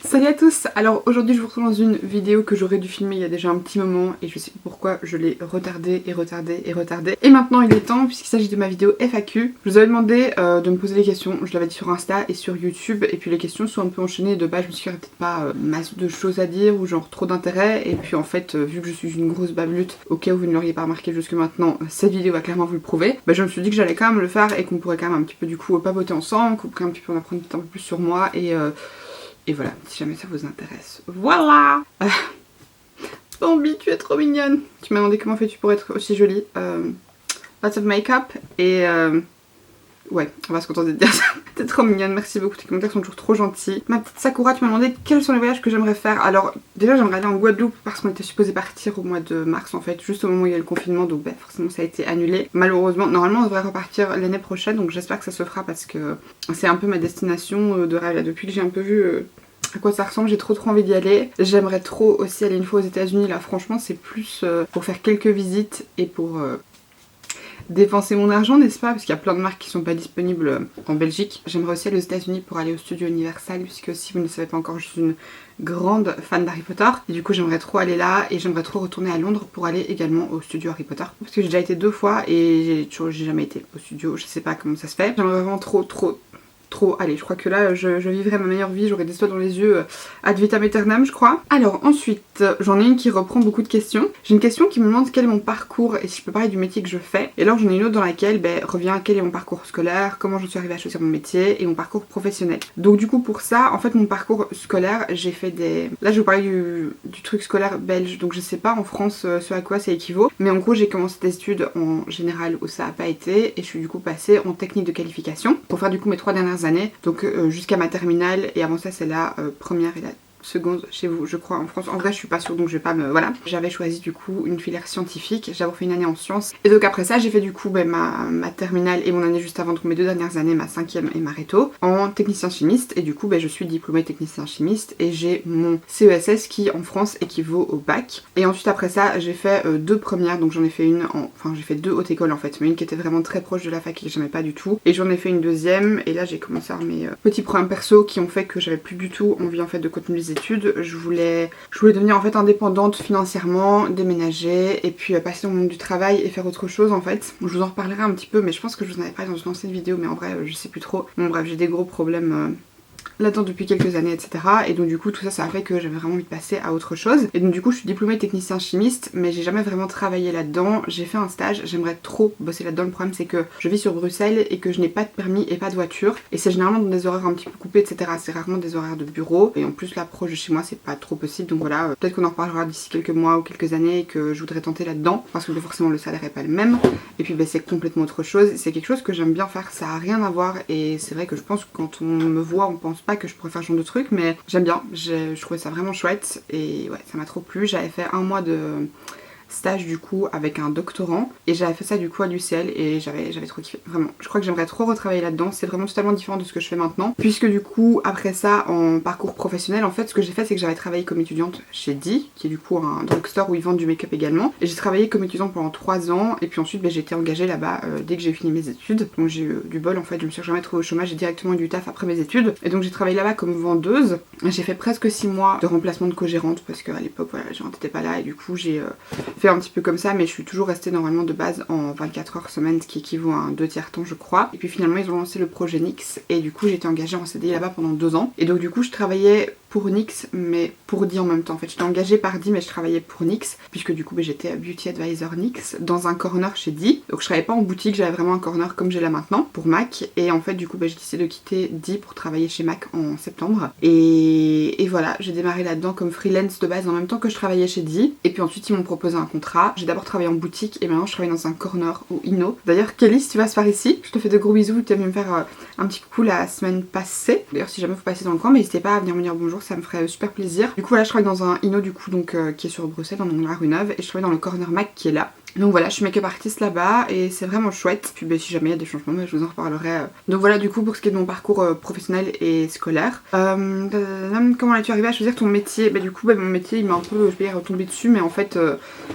Salut à tous. Alors aujourd'hui je vous retrouve dans une vidéo que j'aurais dû filmer il y a déjà un petit moment et je sais pas pourquoi je l'ai retardée et retardée et retardée. Et maintenant il est temps puisqu'il s'agit de ma vidéo FAQ. Je vous avais demandé de me poser des questions, je l'avais dit sur Insta et sur YouTube et puis les questions sont un peu enchaînées. De base je me suis dit qu'il n'y aurait peut-être pas masse de choses à dire ou genre trop d'intérêt, et puis en fait vu que je suis une grosse bablute, au cas où vous ne l'auriez pas remarqué jusque maintenant, cette vidéo va clairement vous le prouver. Bah, je me suis dit que j'allais quand même le faire et qu'on pourrait quand même un petit peu du coup papoter ensemble, qu'on pourrait un petit peu en apprendre un peu plus sur moi et voilà, si jamais ça vous intéresse. Voilà. Bambi, tu es trop mignonne. Tu m'as demandé comment fais-tu pour être aussi jolie. Lots of make-up et ouais, on va se contenter de dire ça. T'es trop mignonne, merci beaucoup, tes commentaires sont toujours trop gentils. Ma petite Sakura, tu m'as demandé quels sont les voyages que j'aimerais faire. Alors déjà j'aimerais aller en Guadeloupe parce qu'on était supposé partir au mois de mars en fait, juste au moment où il y a le confinement, donc bah, forcément ça a été annulé. Malheureusement, normalement on devrait repartir l'année prochaine, donc j'espère que ça se fera parce que c'est un peu ma destination de rêve. Là, depuis que j'ai un peu vu à quoi ça ressemble, j'ai trop envie d'y aller. J'aimerais trop aussi aller une fois aux États-Unis. Là franchement c'est plus pour faire quelques visites et pour dépenser mon argent, n'est-ce pas, parce qu'il y a plein de marques qui sont pas disponibles en Belgique. J'aimerais aussi aller aux États-Unis pour aller au studio Universal, puisque si vous ne le savez pas encore, je suis une grande fan d'Harry Potter et du coup j'aimerais trop aller là, et j'aimerais trop retourner à Londres pour aller également au studio Harry Potter parce que j'ai déjà été 2 fois et j'ai jamais été au studio, je sais pas comment ça se fait. J'aimerais vraiment trop. Allez, je crois que là je vivrai ma meilleure vie, j'aurai des étoiles dans les yeux ad vitam aeternam je crois. Alors ensuite j'en ai une qui reprend beaucoup de questions. J'ai une question qui me demande quel est mon parcours et si je peux parler du métier que je fais. Et alors j'en ai une autre dans laquelle revient quel est mon parcours scolaire, comment je suis arrivée à choisir mon métier et mon parcours professionnel. Donc du coup pour ça, en fait mon parcours scolaire, j'ai fait des... Là je vais vous parler du truc scolaire belge, donc je sais pas en France ce à quoi ça équivaut. Mais en gros j'ai commencé des études en général où ça a pas été et je suis du coup passée en technique de qualification pour faire du coup mes 3 dernières années, donc jusqu'à ma terminale, et avant ça c'est la première et la seconde chez vous je crois en France. En vrai je suis pas sûre donc je vais pas me... Voilà. J'avais choisi du coup une filière scientifique, j'avais fait une année en sciences et donc après ça j'ai fait du coup ma terminale et mon année juste avant, donc mes 2 dernières années, ma 5e et ma réto, en technicien chimiste, et du coup je suis diplômée technicien chimiste et j'ai mon CESS qui en France équivaut au bac. Et ensuite après ça j'ai fait 2 premières, donc j'en ai fait une enfin j'ai fait 2 hautes écoles en fait, mais une qui était vraiment très proche de la fac et que j'aimais pas du tout, et j'en ai fait une deuxième, et là j'ai commencé à avoir mes petits problèmes perso qui ont fait que j'avais plus du tout envie en fait de continuer les études. Je voulais devenir en fait indépendante financièrement, déménager et puis passer dans le monde du travail et faire autre chose en fait. Je vous en reparlerai un petit peu, mais je pense que je vous en avais parlé dans une ancienne vidéo, mais en vrai je sais plus trop. Bon bref, j'ai des gros problèmes là-dedans depuis quelques années, etc. Et donc du coup tout ça, ça a fait que j'avais vraiment envie de passer à autre chose. Et donc du coup je suis diplômée technicien chimiste, mais j'ai jamais vraiment travaillé là-dedans. J'ai fait un stage, j'aimerais trop bosser là-dedans. Le problème c'est que je vis sur Bruxelles et que je n'ai pas de permis et pas de voiture, et c'est généralement dans des horaires un petit peu coupés, etc. C'est rarement des horaires de bureau, et en plus là proche de chez moi c'est pas trop possible. Donc voilà, peut-être qu'on en reparlera d'ici quelques mois ou quelques années et que je voudrais tenter là-dedans, parce que forcément le salaire est pas le même, et puis c'est complètement autre chose. C'est quelque chose que j'aime bien faire, ça a rien à voir, et c'est vrai que je pense que quand on me voit on pense pas que je pourrais faire ce genre de truc, mais j'aime bien, je trouvais ça vraiment chouette et ouais, ça m'a trop plu. J'avais fait 1 mois de stage du coup avec un doctorant et j'avais fait ça du coup à l'UCL et j'avais trop kiffé, vraiment. Je crois que j'aimerais trop retravailler là-dedans, c'est vraiment totalement différent de ce que je fais maintenant, puisque du coup après ça en parcours professionnel, en fait ce que j'ai fait c'est que j'avais travaillé comme étudiante chez Di, qui est du coup un drugstore où ils vendent du make-up également, et j'ai travaillé comme étudiante pendant 3 ans et puis ensuite j'ai été engagée là-bas dès que j'ai fini mes études. Donc j'ai eu du bol en fait, je me suis jamais retrouvée au chômage, j'ai directement eu du taf après mes études, et donc j'ai travaillé là-bas comme vendeuse. J'ai fait presque 6 mois de remplacement de co-gérante parce qu'à l'époque voilà, la gérante n'était pas là, et du coup j'ai fait un petit peu comme ça, mais je suis toujours restée normalement de base en 24 heures semaine, ce qui équivaut à un 2/3 temps je crois. Et puis finalement ils ont lancé le projet NYX et du coup j'ai été engagée en CDI là-bas pendant 2 ans. Et donc du coup je travaillais pour NYX mais pour Di en même temps. En fait j'étais engagée par Di mais je travaillais pour NYX, puisque du coup j'étais beauty advisor NYX dans un corner chez Di. Donc je travaillais pas en boutique, j'avais vraiment un corner comme j'ai là maintenant pour MAC, et en fait du coup j'ai décidé de quitter Di pour travailler chez MAC en septembre, et voilà, j'ai démarré là-dedans comme freelance de base en même temps que je travaillais chez Di, et puis ensuite ils m'ont proposé un contrat. J'ai d'abord travaillé en boutique et maintenant je travaille dans un corner au Inno. D'ailleurs Kelly, si tu vas se faire ici, je te fais de gros bisous, tu es venu me faire un petit coucou la semaine passée. D'ailleurs si jamais vous passez dans le coin, n'hésitez pas à venir me dire bonjour, ça me ferait super plaisir. Du coup là je travaille dans un Inno du coup, donc qui est sur Bruxelles, dans la rue Neuve, et je travaille dans le corner MAC qui est là. Donc voilà, je suis make-up artiste là-bas et c'est vraiment chouette. Puis si jamais il y a des changements, je vous en reparlerai. Donc voilà du coup pour ce qui est de mon parcours professionnel et scolaire. Comment es-tu arrivé à choisir ton métier? Du coup mon métier il m'a un peu, je vais dire, retombé dessus, mais en fait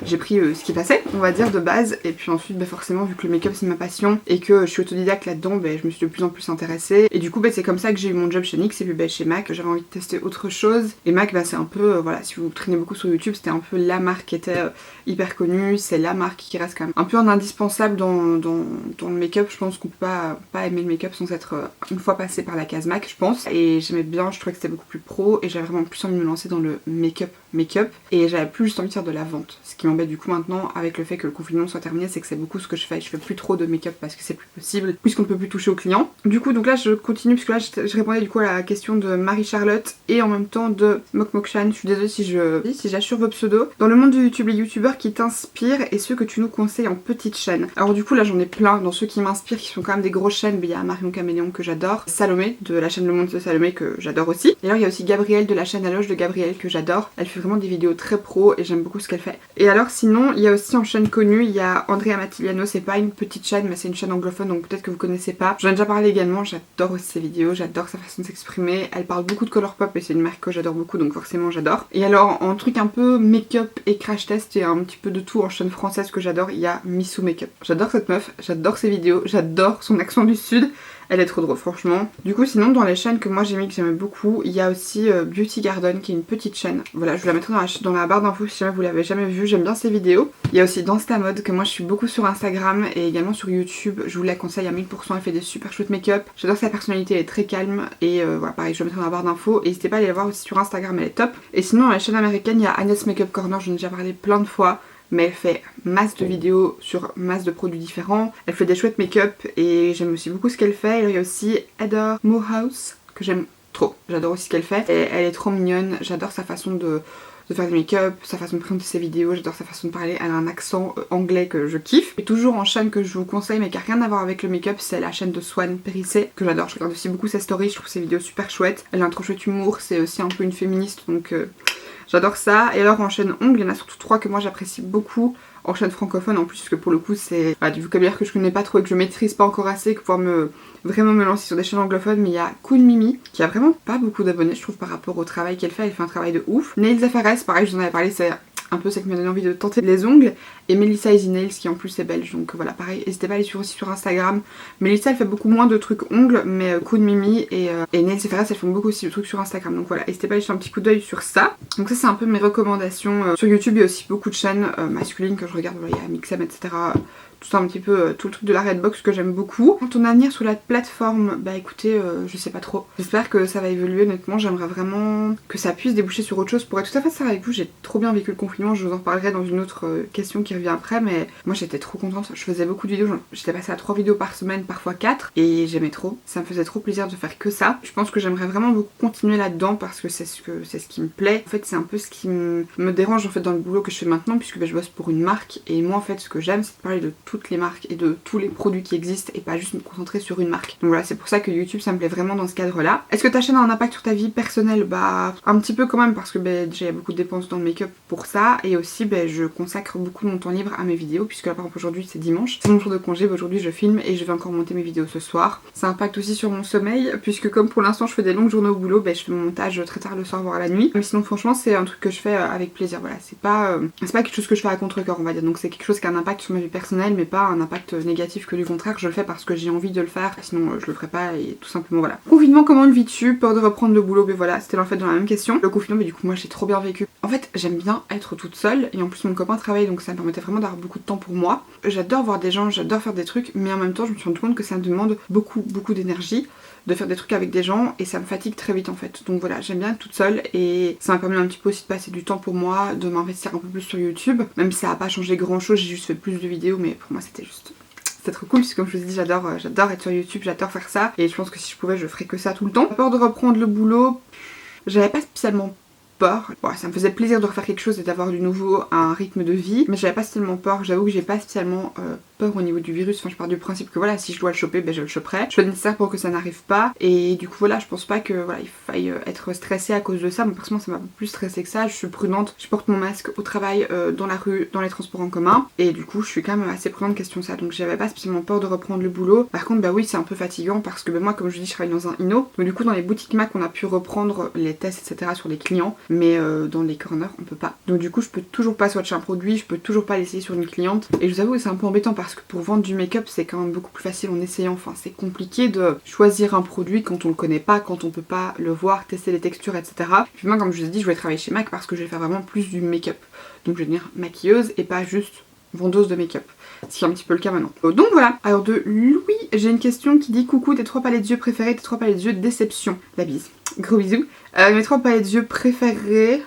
j'ai pris ce qui passait, on va dire, de base. Et puis ensuite forcément vu que le make-up c'est ma passion et que je suis autodidacte là-dedans, je me suis de plus en plus intéressée. Et du coup c'est comme ça que j'ai eu mon job chez NYX et puis chez MAC. J'avais envie de tester autre chose. Et MAC c'est un peu, voilà, si vous traînez beaucoup sur YouTube, c'était un peu la marque qui était hyper connue. C'est la marque qui reste quand même un peu un indispensable dans le make-up. Je pense qu'on peut pas aimer le make-up sans être une fois passé par la case MAC, je pense. Et j'aimais bien, je trouvais que c'était beaucoup plus pro et j'avais vraiment plus envie de me lancer dans le make-up et j'avais plus juste envie de faire de la vente. Ce qui m'embête du coup maintenant avec le fait que le confinement soit terminé, c'est que c'est beaucoup ce que je fais. Je fais plus trop de make-up parce que c'est plus possible puisqu'on ne peut plus toucher aux clients. Du coup donc là je continue puisque là je répondais du coup à la question de Marie-Charlotte et en même temps de Mokmokshan. Je suis désolée si j'assure vos pseudos. Dans le monde de YouTube, les youtubeurs qui t'inspirent et ceux que tu nous conseilles en petite chaîne. Alors du coup là j'en ai plein. Dans ceux qui m'inspirent qui sont quand même des grosses chaînes, il y a Marion Caméléon que j'adore, Salomé de la chaîne Le Monde de Salomé que j'adore aussi. Et alors il y a aussi Gabrielle de la chaîne À Loge de Gabrielle que j'adore. Elle fait vraiment des vidéos très pro et j'aime beaucoup ce qu'elle fait. Et alors sinon il y a aussi en chaîne connue, il y a Andrea Matiliano. C'est pas une petite chaîne mais c'est une chaîne anglophone donc peut-être que vous connaissez pas. J'en ai déjà parlé également, j'adore aussi ses vidéos, j'adore sa façon de s'exprimer. Elle parle beaucoup de Colourpop et c'est une marque que j'adore beaucoup donc forcément j'adore. Et alors en truc un peu make-up et crash test et un petit peu de tout en chaîne française que j'adore, il y a Missou Makeup. J'adore cette meuf, j'adore ses vidéos, j'adore son accent du sud. Elle est trop drôle franchement. Du coup sinon dans les chaînes que moi j'ai mis que j'aimais beaucoup, il y a aussi Beauty Garden qui est une petite chaîne. Voilà, je vous la mettrai dans la barre d'infos si jamais vous l'avez jamais vue, j'aime bien ses vidéos. Il y a aussi Danse ta mode que moi je suis beaucoup sur Instagram et également sur YouTube. Je vous la conseille à 1000%, elle fait des super chouettes make-up. J'adore sa personnalité, elle est très calme et voilà pareil je vous la mettrai dans la barre d'infos. Et n'hésitez pas à aller la voir aussi sur Instagram, elle est top. Et sinon dans les chaînes américaines il y a Agnès Makeup Corner, j'en ai déjà parlé plein de fois. Mais elle fait masse de vidéos sur masse de produits différents. Elle fait des chouettes make-up et j'aime aussi beaucoup ce qu'elle fait. Il y a aussi Heather Morehouse que j'aime trop. J'adore aussi ce qu'elle fait. Et elle est trop mignonne. J'adore sa façon de faire du make-up, sa façon de présenter ses vidéos. J'adore sa façon de parler. Elle a un accent anglais que je kiffe. Et toujours en chaîne que je vous conseille mais qui a rien à voir avec le make-up, c'est la chaîne de Swan Périssé que j'adore. Je regarde aussi beaucoup ses stories. Je trouve ses vidéos super chouettes. Elle a un trop chouette humour. C'est aussi un peu une féministe donc... j'adore ça. Et alors en chaîne ongles, il y en a surtout 3 que moi j'apprécie beaucoup. En chaîne francophone en plus, parce que pour le coup c'est du vocabulaire que je connais pas trop et que je maîtrise pas encore assez pour pouvoir vraiment me lancer sur des chaînes anglophones. Mais il y a Koon Mimi qui a vraiment pas beaucoup d'abonnés je trouve par rapport au travail qu'elle fait. Elle fait un travail de ouf. Nails Fares, pareil je vous en avais parlé, c'est un peu ça qui m'a donné envie de tenter les ongles. Et Melissa Easy Nails qui en plus est belge, donc voilà pareil, n'hésitez pas à aller suivre aussi sur Instagram. Melissa elle fait beaucoup moins de trucs ongles, mais Koon Mimi et Nails Fares elles font beaucoup aussi de trucs sur Instagram, donc voilà, n'hésitez pas à aller jeter un petit coup d'œil sur ça. Donc ça c'est un peu mes recommandations. Sur YouTube il y a aussi beaucoup de chaînes masculines que je regarde, il y a Mixem etc. Tout un petit peu, tout le truc de la Redbox que j'aime beaucoup. Pour ton avenir sur la plateforme, écoutez, je sais pas trop. J'espère que ça va évoluer, honnêtement, j'aimerais vraiment que ça puisse déboucher sur autre chose. Pour être tout à fait sincère avec vous, j'ai trop bien vécu le confinement, je vous en reparlerai dans une autre question qui revient après, mais moi j'étais trop contente, je faisais beaucoup de vidéos, j'étais passée à 3 vidéos par semaine, parfois 4, et j'aimais trop, ça me faisait trop plaisir de faire que ça. Je pense que j'aimerais vraiment beaucoup continuer là-dedans parce que c'est ce qui me plaît. En fait c'est un peu ce qui me dérange en fait dans le boulot que je fais maintenant, puisque je bosse pour une marque, et moi en fait ce que j'aime c'est de parler de toutes les marques et de tous les produits qui existent et pas juste me concentrer sur une marque. Donc voilà, c'est pour ça que YouTube ça me plaît vraiment dans ce cadre là. Est-ce que ta chaîne a un impact sur ta vie personnelle? Un petit peu quand même, parce que déjà il y a beaucoup de dépenses dans le make-up pour ça, et aussi je consacre beaucoup de mon temps libre à mes vidéos, puisque là par exemple aujourd'hui c'est dimanche, c'est mon jour de congé, aujourd'hui je filme et je vais encore monter mes vidéos ce soir. Ça impacte aussi sur mon sommeil, puisque comme pour l'instant je fais des longues journées au boulot, je fais mon montage très tard le soir voire la nuit. Mais sinon franchement c'est un truc que je fais avec plaisir, voilà, c'est pas quelque chose que je fais à contre-cœur on va dire, donc c'est quelque chose qui a un impact sur ma vie personnelle mais pas un impact négatif, que du contraire, je le fais parce que j'ai envie de le faire, sinon je le ferai pas, et tout simplement voilà. Confinement, comment le vis-tu? Peur de reprendre le boulot? Voilà, c'était en fait dans la même question. Le confinement, du coup moi j'ai trop bien vécu. En fait j'aime bien être toute seule, et en plus mon copain travaille donc ça me permettait vraiment d'avoir beaucoup de temps pour moi. J'adore voir des gens, j'adore faire des trucs, mais en même temps je me suis rendu compte que ça me demande beaucoup d'énergie de faire des trucs avec des gens, et ça me fatigue très vite en fait. Donc voilà, j'aime bien être toute seule, et ça m'a permis un petit peu aussi de passer du temps pour moi, de m'investir un peu plus sur YouTube, même si ça a pas changé grand chose, j'ai juste fait plus de vidéos, mais pour moi c'était trop cool, puisque comme je vous ai dit j'adore être sur YouTube, j'adore faire ça, et je pense que si je pouvais je ferais que ça tout le temps. Peur de reprendre le boulot, j'avais pas spécialement peur. Bon, ça me faisait plaisir de refaire quelque chose et d'avoir du nouveau un rythme de vie, mais j'avais pas tellement peur. J'avoue que j'ai pas spécialement peur au niveau du virus. Enfin, je pars du principe que voilà, si je dois le choper, ben je le choperai. Je fais le nécessaire pour que ça n'arrive pas. Et du coup, voilà, je pense pas que voilà, il faille être stressée à cause de ça. Moi, personnellement, ça m'a plus stressée que ça. Je suis prudente. Je porte mon masque au travail, dans la rue, dans les transports en commun. Et du coup, je suis quand même assez prudente question de ça. Donc, j'avais pas spécialement peur de reprendre le boulot. Par contre, bah oui, c'est un peu fatigant parce que moi, comme je dis, je travaille dans un INO. Donc, du coup, dans les boutiques Mac, on a pu reprendre les tests, etc. sur les clients. Mais dans les corners, on peut pas. Donc, du coup, je peux toujours pas swatcher un produit. Je peux toujours pas l'essayer sur une cliente. Et je vous avoue que c'est un peu embêtant parce que pour vendre du make-up, c'est quand même beaucoup plus facile en essayant. Enfin, c'est compliqué de choisir un produit quand on le connaît pas, quand on peut pas le voir, tester les textures, etc. Puis moi, comme je vous ai dit, je voulais travailler chez MAC parce que je vais faire vraiment plus du make-up. Donc je vais devenir maquilleuse et pas juste vendeuse de make-up. Ce qui est un petit peu le cas maintenant. Donc voilà. Alors de Louis, j'ai une question qui dit: coucou, tes 3 palettes d'yeux préférées, tes 3 palettes d'yeux de déception. La bise. Gros bisous. Mes 3 palettes d'yeux préférées,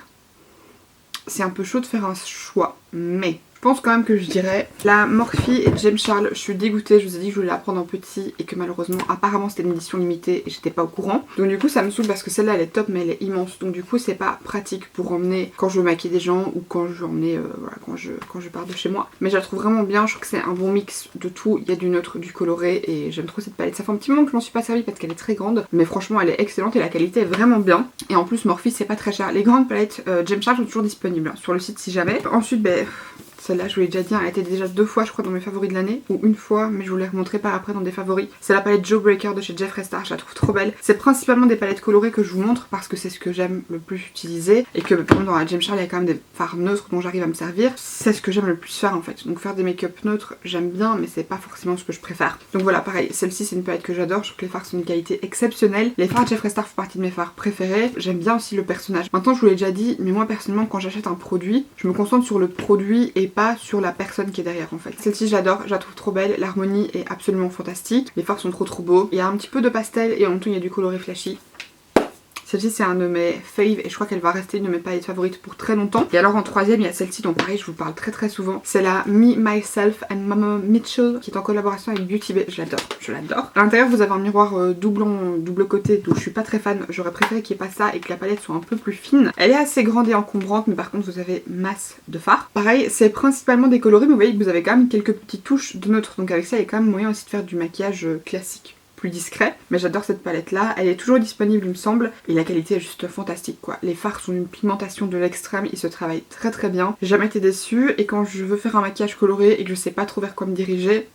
c'est un peu chaud de faire un choix, mais je pense quand même que je dirais la Morphe et James Charles. Je suis dégoûtée, je vous ai dit que je voulais la prendre en petit et que malheureusement apparemment c'était une édition limitée et j'étais pas au courant. Donc du coup ça me saoule parce que celle-là elle est top mais elle est immense. Donc du coup c'est pas pratique pour emmener quand je veux maquiller des gens ou quand je veux emmener voilà, quand je pars de chez moi. Mais je la trouve vraiment bien, je trouve que c'est un bon mix de tout. Il y a du neutre, du coloré et j'aime trop cette palette. Ça fait un petit moment que je m'en suis pas servie parce qu'elle est très grande, mais franchement elle est excellente et la qualité est vraiment bien. Et en plus Morphe c'est pas très cher. Les grandes palettes James Charles sont toujours disponibles hein, sur le site si jamais. Ensuite celle-là, je vous l'ai déjà dit, elle était déjà 2 fois je crois dans mes favoris de l'année, ou une fois, mais je vous les remontrerai par après dans des favoris. C'est la palette Jawbreaker de chez Jeffree Star, je la trouve trop belle. C'est principalement des palettes colorées que je vous montre parce que c'est ce que j'aime le plus utiliser et que par exemple dans la James Charles il y a quand même des fards neutres dont j'arrive à me servir. C'est ce que j'aime le plus faire en fait. Donc faire des make-up neutres, j'aime bien, mais c'est pas forcément ce que je préfère. Donc voilà, pareil, celle-ci c'est une palette que j'adore, je trouve que les fards sont d'une qualité exceptionnelle. Les fards Jeffree Star font partie de mes fards préférés. J'aime bien aussi le personnage. Maintenant je vous l'ai déjà dit, mais moi personnellement quand j'achète un produit, je me concentre sur le produit et pas sur la personne qui est derrière en fait. Celle-ci j'adore, je la trouve trop belle, l'harmonie est absolument fantastique, les fards sont trop beaux, il y a un petit peu de pastel et en même temps il y a du coloré flashy. Celle-ci c'est un de mes faves et je crois qu'elle va rester une de mes palettes favorites pour très longtemps. Et alors en troisième il y a celle-ci dont pareil je vous parle très souvent. C'est la Me, Myself and Mama Mitchell qui est en collaboration avec Beauty Bay. Je l'adore, je l'adore. À l'intérieur vous avez un miroir double côté dont je suis pas très fan. J'aurais préféré qu'il n'y ait pas ça et que la palette soit un peu plus fine. Elle est assez grande et encombrante mais par contre vous avez masse de fards. Pareil c'est principalement décoloré mais vous voyez que vous avez quand même quelques petites touches de neutre. Donc avec ça il y a quand même moyen aussi de faire du maquillage classique. Plus discret, mais j'adore cette palette là, elle est toujours disponible il me semble et la qualité est juste fantastique quoi. Les fards sont d'une pigmentation de l'extrême, ils se travaillent très bien, j'ai jamais été déçue et quand je veux faire un maquillage coloré et que je sais pas trop vers quoi me diriger,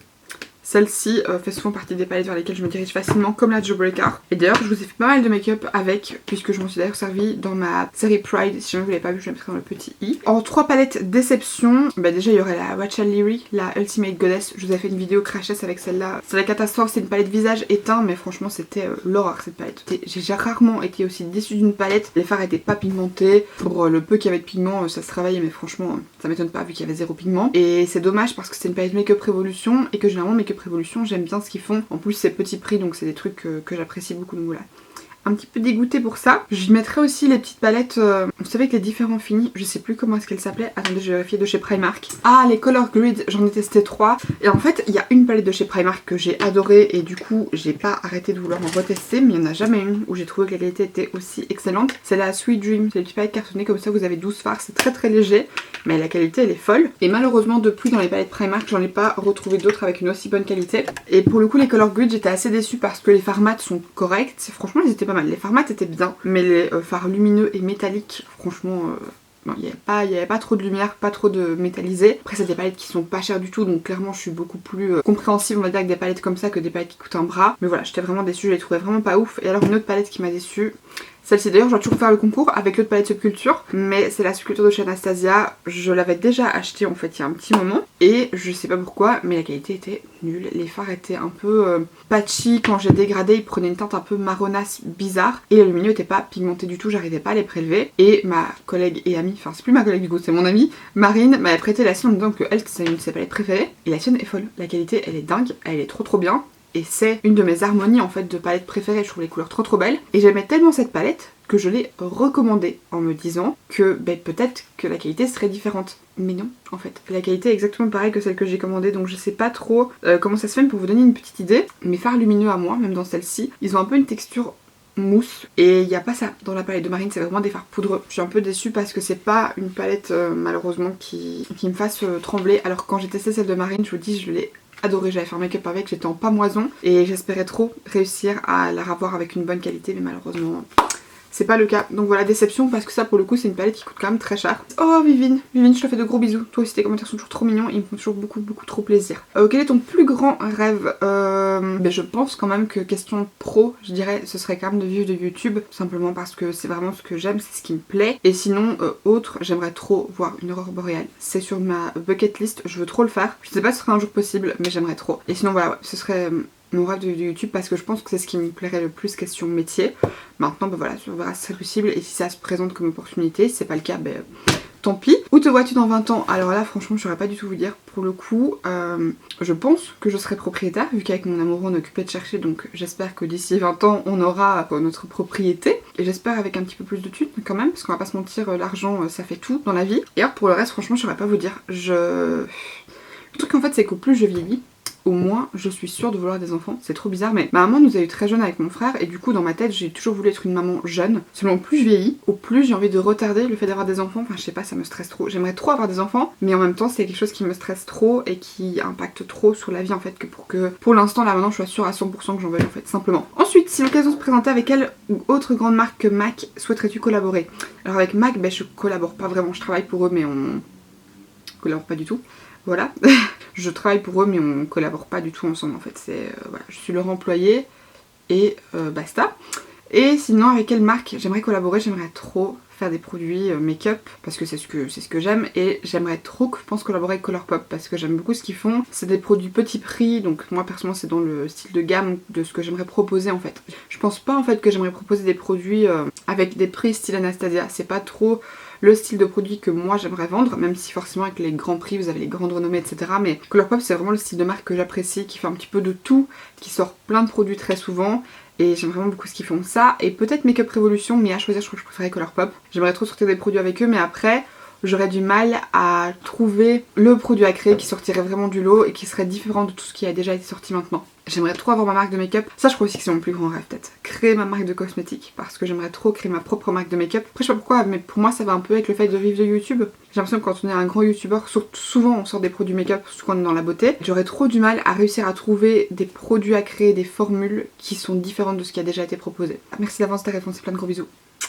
celle-ci fait souvent partie des palettes vers lesquelles je me dirige facilement comme la Jawbreaker. Et d'ailleurs je vous ai fait pas mal de make-up avec puisque je m'en suis d'ailleurs servi dans ma série Pride. Si jamais vous l'avez pas vu je la mettrai dans le petit i. En 3 palettes déception, bah déjà il y aurait la Watcha Leary, la Ultimate Goddess. Je vous ai fait une vidéo crashesse avec celle-là. C'est la catastrophe, c'est une palette visage éteint mais franchement c'était l'horreur cette palette. J'ai rarement été aussi déçue d'une palette. Les fards étaient pas pigmentés. Pour le peu qu'il y avait de pigment ça se travaillait mais franchement ça m'étonne pas vu qu'il y avait 0 pigment. Et c'est dommage parce que c'est une palette Make-up Revolution et que généralement Make-up Révolution, j'aime bien ce qu'ils font. En plus c'est petit prix donc c'est des trucs que j'apprécie beaucoup donc voilà. Un petit peu dégoûtée pour ça. Je mettrai aussi les petites palettes, vous savez avec les différents finis, je sais plus comment est-ce qu'elles s'appelaient. Attendez, je vais vérifier, de chez Primark. Ah, les Color Grid, j'en ai testé 3. Et en fait, il y a une palette de chez Primark que j'ai adorée et du coup, j'ai pas arrêté de vouloir en retester, mais il n'y en a jamais une où j'ai trouvé que la qualité était aussi excellente. C'est la Sweet Dream, c'est des petites palettes cartonnées comme ça, vous avez 12 fards, c'est très léger, mais la qualité elle est folle. Et malheureusement, depuis dans les palettes Primark, j'en ai pas retrouvé d'autres avec une aussi bonne qualité. Et pour le coup, les Color Grid, j'étais assez déçue parce que les fards mat sont corrects. Franchement, ils étaient pas mal. Les fards mat étaient bien, mais les fards lumineux et métalliques, franchement, non, il n'y avait pas trop de lumière, pas trop de métallisé. Après, c'est des palettes qui sont pas chères du tout, donc clairement, je suis beaucoup plus compréhensive, on va dire, avec des palettes comme ça que des palettes qui coûtent un bras. Mais voilà, j'étais vraiment déçue, je les trouvais vraiment pas ouf. Et alors, une autre palette qui m'a déçue. Celle-ci d'ailleurs je dois toujours faire le concours avec l'autre palette Subculture, mais c'est la Subculture de chez Anastasia. Je l'avais déjà achetée en fait il y a un petit moment et je sais pas pourquoi mais la qualité était nulle. Les fards étaient un peu patchy, quand j'ai dégradé ils prenaient une teinte un peu marronasse bizarre et le milieu était pas pigmenté du tout, j'arrivais pas à les prélever. Et ma collègue et amie, enfin c'est plus ma collègue du coup c'est mon amie, Marine m'avait prêté la sienne en me disant que elle c'est une de ses palettes préférées et la sienne est folle. La qualité elle est dingue, elle est trop bien. Et c'est une de mes harmonies en fait de palettes préférées, je trouve les couleurs trop belles. Et j'aimais tellement cette palette que je l'ai recommandée en me disant que peut-être que la qualité serait différente. Mais non, en fait. La qualité est exactement pareille que celle que j'ai commandée, donc je sais pas trop comment ça se fait, mais pour vous donner une petite idée, mes fards lumineux à moi, même dans celle-ci, ils ont un peu une texture mousse et il n'y a pas ça dans la palette de Marine, c'est vraiment des fards poudreux. Je suis un peu déçue parce que c'est pas une palette malheureusement qui me fasse trembler, alors que quand j'ai testé celle de Marine, je vous dis, je l'ai adorée, j'avais fait un make-up avec, j'étais en pamoison et j'espérais trop réussir à la revoir avec une bonne qualité, mais malheureusement c'est pas le cas. Donc voilà, déception parce que ça pour le coup c'est une palette qui coûte quand même très cher. Oh Vivine, je te fais de gros bisous. Toi aussi tes commentaires sont toujours trop mignons, ils me font toujours beaucoup trop plaisir. Quel est ton plus grand rêve? Je pense quand même que question pro, je dirais ce serait quand même de vivre de YouTube. Simplement parce que c'est vraiment ce que j'aime, c'est ce qui me plaît. Et sinon autre, j'aimerais trop voir une aurore boréale. C'est sur ma bucket list, je veux trop le faire. Je sais pas si ce sera un jour possible mais j'aimerais trop. Et sinon voilà, ouais, ce serait mon rêve de YouTube parce que je pense que c'est ce qui me plairait le plus question métier. Maintenant voilà, on verra si c'est possible et si ça se présente comme opportunité. Si c'est pas le cas, tant pis. Où te vois-tu dans 20 ans? Alors là franchement je saurais pas du tout vous dire. Pour le coup je pense que je serai propriétaire vu qu'avec mon amoureux on est occupé de chercher, donc j'espère que d'ici 20 ans on aura notre propriété. Et j'espère avec un petit peu plus de thunes quand même, parce qu'on va pas se mentir, l'argent ça fait tout dans la vie. Et alors pour le reste franchement je saurais pas vous dire. Le truc en fait c'est qu'au plus je vieillis, au moins je suis sûre de vouloir des enfants. C'est trop bizarre mais ma maman nous a eu très jeune avec mon frère et du coup dans ma tête j'ai toujours voulu être une maman jeune. Seulement plus je vieillis, au plus j'ai envie de retarder le fait d'avoir des enfants. Enfin je sais pas, ça me stresse trop. J'aimerais trop avoir des enfants mais en même temps c'est quelque chose qui me stresse trop et qui impacte trop sur la vie en fait, que pour l'instant là maintenant je suis sûre à 100% que j'en veux en fait, simplement. Ensuite, si l'occasion se présentait, avec quelle ou autre grande marque que MAC souhaiterais-tu collaborer? Alors avec MAC je collabore pas vraiment, je travaille pour eux mais on collabore pas du tout. Voilà, je travaille pour eux mais on collabore pas du tout ensemble en fait, c'est voilà, je suis leur employée et basta. Et sinon avec quelle marque j'aimerais collaborer? J'aimerais trop faire des produits make-up parce que c'est ce que j'aime, et j'aimerais trop, je pense, collaborer avec Colourpop parce que j'aime beaucoup ce qu'ils font. C'est des produits petit prix, donc moi personnellement c'est dans le style de gamme de ce que j'aimerais proposer en fait. Je pense pas en fait que j'aimerais proposer des produits avec des prix style Anastasia, c'est pas trop le style de produit que moi j'aimerais vendre, même si forcément avec les grands prix vous avez les grandes renommées etc. Mais Colourpop c'est vraiment le style de marque que j'apprécie, qui fait un petit peu de tout, qui sort plein de produits très souvent. Et j'aime vraiment beaucoup ce qu'ils font, ça. Et peut-être Make Up Revolution, mais à choisir je crois que je préférais Colourpop. J'aimerais trop sortir des produits avec eux, mais après j'aurais du mal à trouver le produit à créer qui sortirait vraiment du lot et qui serait différent de tout ce qui a déjà été sorti maintenant. J'aimerais trop avoir ma marque de make-up. Ça je crois aussi que c'est mon plus grand rêve peut-être. Créer ma marque de cosmétiques, parce que j'aimerais trop créer ma propre marque de make-up. Après je sais pas pourquoi, mais pour moi ça va un peu avec le fait de vivre de YouTube. J'ai l'impression que quand on est un grand youtubeur, souvent on sort des produits make-up, surtout quand on est dans la beauté. J'aurais trop du mal à réussir à trouver des produits à créer, des formules qui sont différentes de ce qui a déjà été proposé. Merci d'avance ta réponse et plein de gros bisous.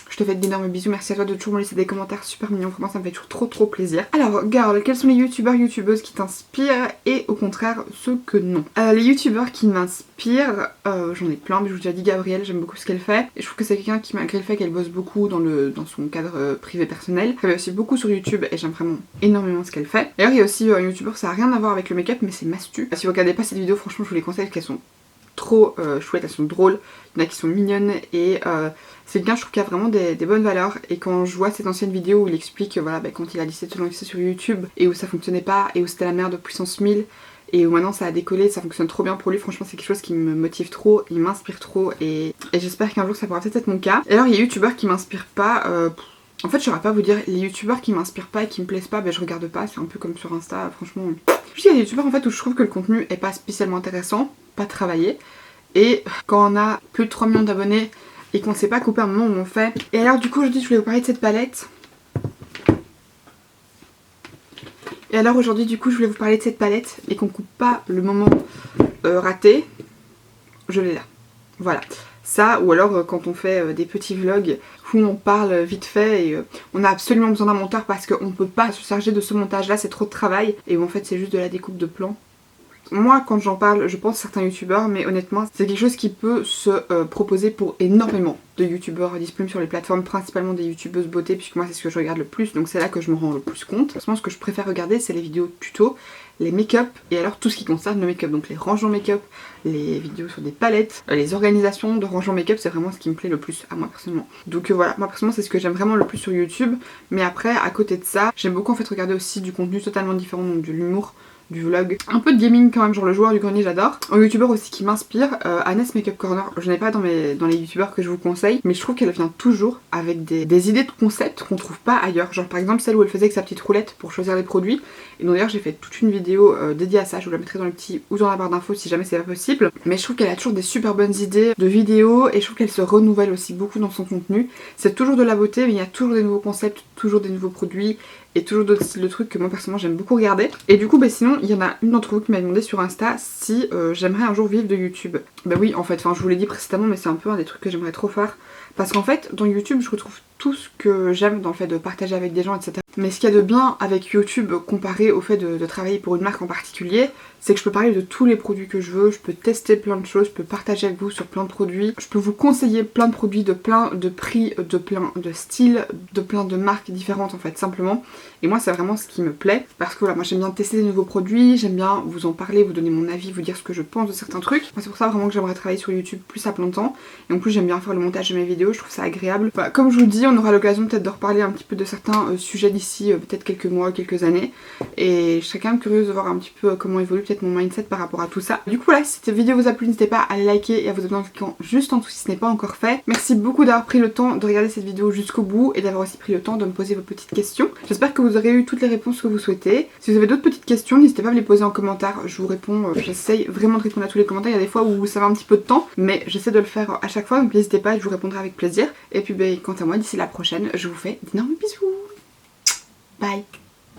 Je te fais d'énormes bisous, merci à toi de toujours me laisser des commentaires super mignons, vraiment ça me fait toujours trop plaisir. Alors girl, quels sont les youtubeurs, youtubeuses qui t'inspirent et au contraire ceux que non? Les youtubeurs qui m'inspirent, j'en ai plein, mais je vous ai déjà dit Gabrielle, j'aime beaucoup ce qu'elle fait. Et je trouve que c'est quelqu'un qui, malgré le fait qu'elle bosse beaucoup dans son cadre privé personnel, elle fait aussi beaucoup sur YouTube et j'aime vraiment énormément ce qu'elle fait. D'ailleurs il y a aussi un youtubeur, ça n'a rien à voir avec le make-up mais c'est Mastu. Si vous regardez pas cette vidéo, franchement je vous les conseille parce qu'elles sont trop chouettes, elles sont drôles, il y en a qui sont mignonnes et c'est quelqu'un je trouve qui a vraiment des bonnes valeurs. Et quand je vois cette ancienne vidéo où il explique voilà, quand il a décidé de se lancer sur YouTube et où ça fonctionnait pas et où c'était la merde puissance 1000 et où maintenant ça a décollé, ça fonctionne trop bien pour lui, franchement c'est quelque chose qui me motive trop, il m'inspire trop et j'espère qu'un jour ça pourra peut-être être mon cas. Et alors il y a youtubeurs qui m'inspirent pas, en fait je saurais pas vous dire, les youtubeurs qui m'inspirent pas et qui me plaisent pas, je regarde pas, c'est un peu comme sur Insta, franchement. Juste il y a des youtubeurs en fait où je trouve que le contenu est pas spécialement intéressant, pas travaillé, et quand on a plus de 3 millions d'abonnés et qu'on sait pas couper un moment où on fait. Et alors du coup aujourd'hui je voulais vous parler de cette palette. Et alors aujourd'hui du coup je voulais vous parler de cette palette et qu'on coupe pas le moment raté. Je l'ai là. Voilà. Ça, ou alors quand on fait des petits vlogs où on parle vite fait et on a absolument besoin d'un monteur parce qu'on peut pas se charger de ce montage là, c'est trop de travail. Et où en fait c'est juste de la découpe de plans. Moi quand j'en parle, je pense certains youtubeurs, mais honnêtement c'est quelque chose qui peut se proposer pour énormément de youtubeurs disponibles sur les plateformes, principalement des youtubeuses beauté, puisque moi c'est ce que je regarde le plus, donc c'est là que je me rends le plus compte. Franchement ce que je préfère regarder c'est les vidéos tuto, les make-up et alors tout ce qui concerne le make-up, donc les rangements make-up, les vidéos sur des palettes, les organisations de rangements make-up, c'est vraiment ce qui me plaît le plus à moi personnellement. Donc voilà, moi personnellement c'est ce que j'aime vraiment le plus sur YouTube, mais après à côté de ça, j'aime beaucoup en fait regarder aussi du contenu totalement différent, donc de l'humour, du vlog, un peu de gaming quand même, genre le joueur du grenier j'adore. Un youtubeur aussi qui m'inspire, Agnès Makeup Corner, je n'ai pas dans les youtubeurs que je vous conseille, mais je trouve qu'elle vient toujours avec des idées de concept qu'on trouve pas ailleurs, genre par exemple celle où elle faisait avec sa petite roulette pour choisir les produits, et donc d'ailleurs j'ai fait toute une vidéo dédiée à ça, je vous la mettrai dans le petit ou dans la barre d'infos si jamais c'est pas possible, mais je trouve qu'elle a toujours des super bonnes idées de vidéos et je trouve qu'elle se renouvelle aussi beaucoup dans son contenu, c'est toujours de la beauté mais il y a toujours des nouveaux concepts, toujours des nouveaux produits et toujours d'autres styles de trucs que moi personnellement j'aime beaucoup regarder. Et du coup sinon il y en a une d'entre vous qui m'a demandé sur Insta si j'aimerais un jour vivre de YouTube. Bah oui en fait, enfin je vous l'ai dit précédemment mais c'est un peu un des trucs que j'aimerais trop faire. Parce qu'en fait dans YouTube je retrouve tout ce que j'aime dans le fait de partager avec des gens etc. Mais ce qu'il y a de bien avec YouTube comparé au fait de travailler pour une marque en particulier, c'est que je peux parler de tous les produits que je veux, je peux tester plein de choses, je peux partager avec vous sur plein de produits, je peux vous conseiller plein de produits de plein de prix, de plein de styles, de plein de marques différentes en fait simplement. Et moi c'est vraiment ce qui me plaît parce que voilà, moi j'aime bien tester des nouveaux produits, j'aime bien vous en parler, vous donner mon avis, vous dire ce que je pense de certains trucs. Enfin, c'est pour ça vraiment que j'aimerais travailler sur YouTube plus à plein temps. Et en plus j'aime bien faire le montage de mes vidéos, je trouve ça agréable. Voilà, comme je vous dis, on aura l'occasion peut-être de reparler un petit peu de certains sujets d'ici peut-être quelques mois, quelques années. Et je serais quand même curieuse de voir un petit peu comment évolue peut-être mon mindset par rapport à tout ça. Du coup voilà, si cette vidéo vous a plu, n'hésitez pas à liker et à vous abonner en cliquant juste en dessous si ce n'est pas encore fait. Merci beaucoup d'avoir pris le temps de regarder cette vidéo jusqu'au bout et d'avoir aussi pris le temps de me poser vos petites questions. J'espère que vous aurez eu toutes les réponses que vous souhaitez. Si vous avez d'autres petites questions, n'hésitez pas à me les poser en commentaire, je vous réponds. J'essaye vraiment de répondre à tous les commentaires, il y a des fois où ça va un petit peu de temps, mais j'essaie de le faire à chaque fois, donc n'hésitez pas, je vous répondrai avec plaisir. Et puis quant à moi, d'ici la prochaine, je vous fais d'énormes bisous. Bye.